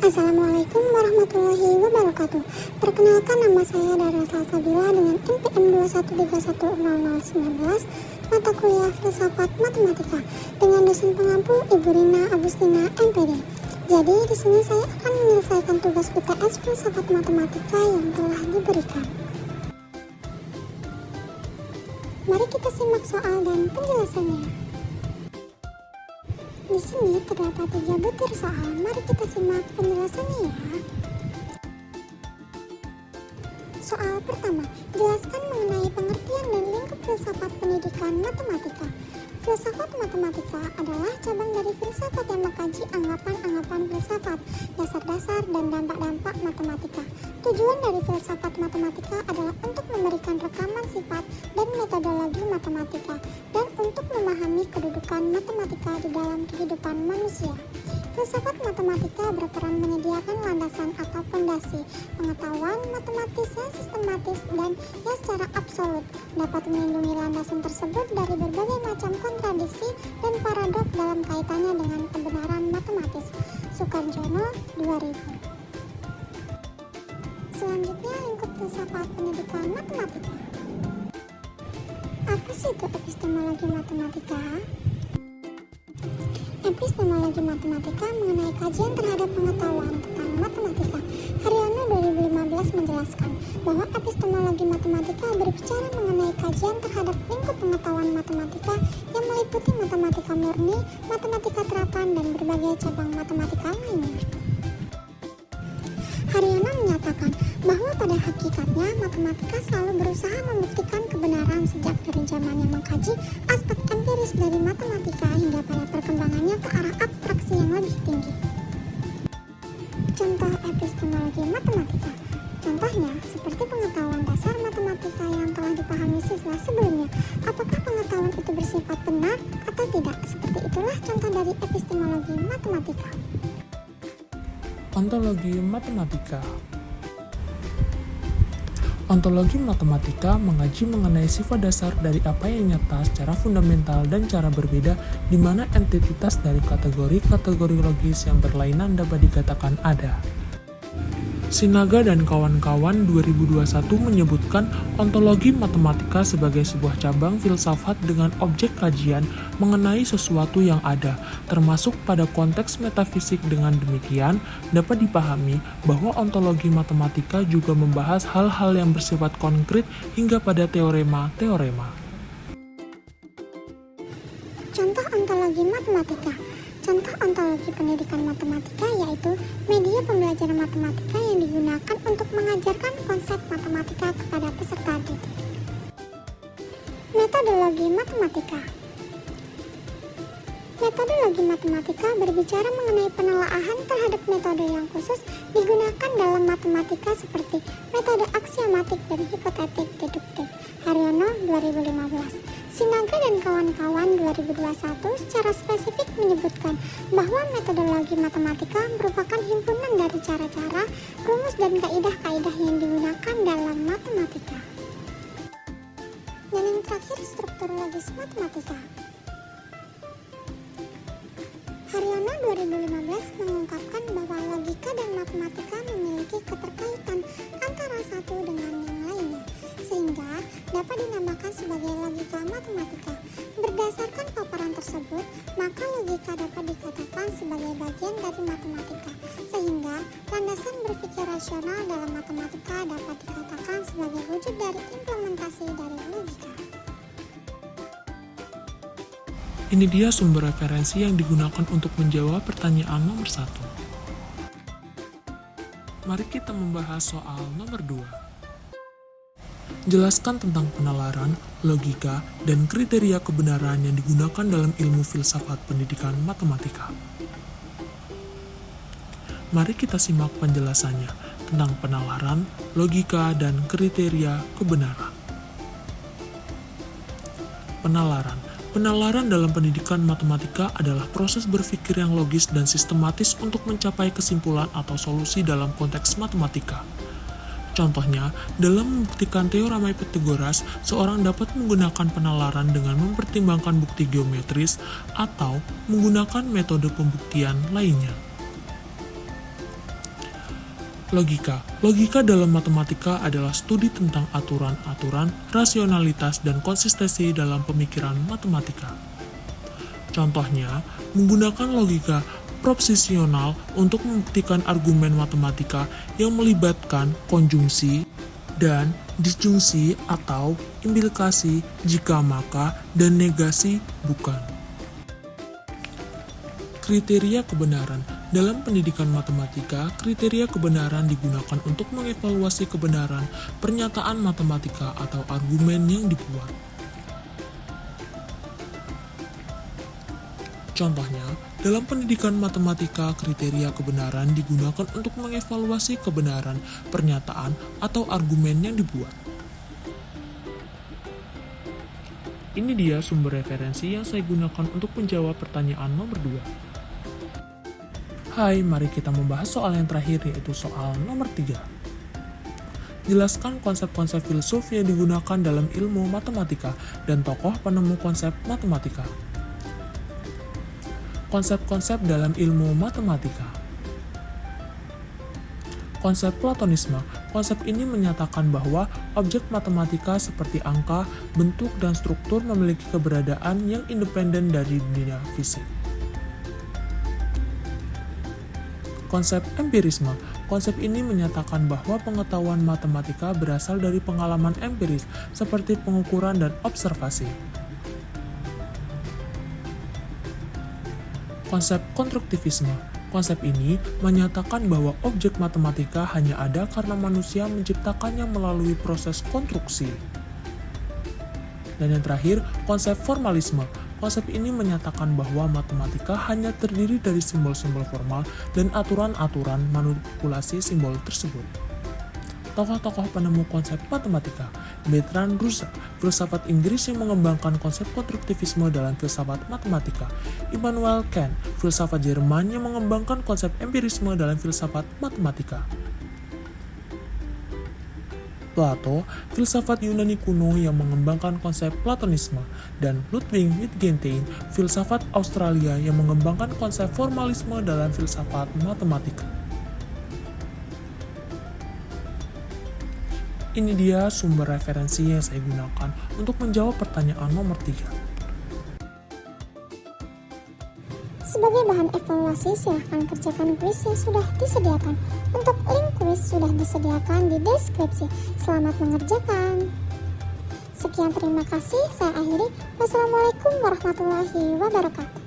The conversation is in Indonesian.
Assalamualaikum warahmatullahi wabarakatuh. Perkenalkan, nama saya Dara Salsabila dengan NPM 2131019, mata kuliah Filsafat Matematika dengan dosen pengampu Ibu Rina Agustina MPD. Jadi di sini saya akan menyelesaikan tugas UTS Filsafat Matematika yang telah diberikan. Mari kita simak soal dan penjelasannya. Di sini terdapat 3 butir soal. Mari kita simak penjelasannya ya. Soal pertama, jelaskan mengenai pengertian dan lingkup filsafat pendidikan matematika. Filsafat matematika adalah cabang dari filsafat yang mengkaji anggapan-anggapan filsafat, dasar-dasar dan dampak-dampak matematika. Tujuan dari filsafat matematika adalah untuk memberikan rekaman sifat dan metodologi matematika dan untuk memahami kedudukan matematika di dalam kehidupan manusia. Filsafat matematika berperan menyediakan landasan atau fondasi pengetahuan matematis yang sistematis dan yang secara absolut dapat melindungi landasan tersebut dari berbagai macam kontradiksi dan paradok dalam kaitannya dengan kebenaran matematis. Sukarjono 2000. Selanjutnya, lingkup filsafat pendidikan matematika. Apa sih itu epistemologi matematika? Epistemologi matematika mengenai kajian terhadap pengetahuan tentang matematika. Haryono 2015 menjelaskan bahwa epistemologi matematika berbicara mengenai kajian terhadap lingkup pengetahuan matematika yang meliputi matematika murni, matematika terapan, dan berbagai cabang matematika lainnya. Haryono menyatakan bahwa pada hakikatnya matematika selalu berusaha membuktikan kebenaran sejak dari zaman yang mengkaji aspek empiris dari matematika hingga pada perkembangannya ke arah abstraksi yang lebih tinggi. Contoh epistemologi matematika. Contohnya, seperti pengetahuan dasar matematika yang telah dipahami siswa sebelumnya. Apakah pengetahuan itu bersifat benar atau tidak? Seperti itulah contoh dari epistemologi matematika. Ontologi matematika. Ontologi matematika mengaji mengenai sifat dasar dari apa yang nyata secara fundamental dan cara berbeda, di mana entitas dari kategori-kategori logis yang berlainan dapat dikatakan ada. Sinaga dan kawan-kawan 2021 menyebutkan ontologi matematika sebagai sebuah cabang filsafat dengan objek kajian mengenai sesuatu yang ada, termasuk pada konteks metafisik. Dengan demikian, dapat dipahami bahwa ontologi matematika juga membahas hal-hal yang bersifat konkret hingga pada teorema-teorema. Contoh ontologi matematika. Contoh ontologi pendidikan matematika yaitu media pembelajaran matematika yang digunakan untuk mengajarkan konsep matematika kepada peserta didik. Metodologi matematika. Metodologi matematika berbicara mengenai penelaahan terhadap metode yang khusus digunakan dalam matematika seperti metode aksiomatik dan hipotetik deduktif. Haryono 2015. Sinaga dan kawan-kawan 2021 secara spesifik menyebutkan bahwa metodologi matematika merupakan himpunan dari cara-cara, rumus dan kaidah-kaidah yang digunakan dalam matematika. Dan yang terakhir, struktur logis matematika. Haryono 2015 mengungkapkan bahwa logika dan matematika memiliki keterkaitan antara satu dengan yang lainnya, sehingga dapat dinamakan sebagai logika matematika. Berdasarkan paparan tersebut, maka logika dapat dikatakan sebagai bagian dari matematika, sehingga landasan berpikir rasional dalam matematika dapat dikatakan sebagai wujud dari implementasi dari logika. Ini dia sumber referensi yang digunakan untuk menjawab pertanyaan nomor 1. Mari kita membahas soal nomor 2. Jelaskan tentang penalaran, logika, dan kriteria kebenaran yang digunakan dalam ilmu filsafat pendidikan matematika. Mari kita simak penjelasannya tentang penalaran, logika, dan kriteria kebenaran. Penalaran dalam pendidikan matematika adalah proses berpikir yang logis dan sistematis untuk mencapai kesimpulan atau solusi dalam konteks matematika. Contohnya, dalam membuktikan teorema Pythagoras, seorang dapat menggunakan penalaran dengan mempertimbangkan bukti geometris atau menggunakan metode pembuktian lainnya. Logika. Logika dalam matematika adalah studi tentang aturan-aturan, rasionalitas, dan konsistensi dalam pemikiran matematika. Contohnya, menggunakan logika proposisional untuk membuktikan argumen matematika yang melibatkan konjungsi dan disjungsi atau implikasi jika maka dan negasi bukan. Kriteria kebenaran. Dalam pendidikan matematika, kriteria kebenaran digunakan untuk mengevaluasi kebenaran pernyataan matematika atau argumen yang dibuat. Contohnya, dalam pendidikan matematika, kriteria kebenaran digunakan untuk mengevaluasi kebenaran pernyataan atau argumen yang dibuat. Ini dia sumber referensi yang saya gunakan untuk menjawab pertanyaan nomor 2. Hai, mari kita membahas soal yang terakhir, yaitu soal nomor 3. Jelaskan konsep-konsep filsuf yang digunakan dalam ilmu matematika dan tokoh penemu konsep matematika. Konsep-konsep dalam ilmu matematika. Konsep Platonisme. Konsep ini menyatakan bahwa objek matematika seperti angka, bentuk, dan struktur memiliki keberadaan yang independen dari dunia fisik. Konsep empirisme. Konsep ini menyatakan bahwa pengetahuan matematika berasal dari pengalaman empiris seperti pengukuran dan observasi. Konsep konstruktivisme. Konsep ini menyatakan bahwa objek matematika hanya ada karena manusia menciptakannya melalui proses konstruksi. Dan yang terakhir, konsep formalisme. Konsep ini menyatakan bahwa matematika hanya terdiri dari simbol-simbol formal dan aturan-aturan manipulasi simbol tersebut. Tokoh-tokoh penemu konsep matematika. Bertrand Russell, filsafat Inggris yang mengembangkan konsep konstruktivisme dalam filsafat matematika. Immanuel Kant, filsafat Jerman yang mengembangkan konsep empirisme dalam filsafat matematika. Plato, filsafat Yunani kuno yang mengembangkan konsep Platonisme, dan Ludwig Wittgenstein, filsafat Australia yang mengembangkan konsep formalisme dalam filsafat matematika. Ini dia sumber referensi yang saya gunakan untuk menjawab pertanyaan nomor 3. Sebagai bahan evaluasi, silahkan kerjakan kuis yang sudah disediakan. Untuk link kuis sudah disediakan di deskripsi. Selamat mengerjakan. Sekian, terima kasih. Saya akhiri. Wassalamualaikum warahmatullahi wabarakatuh.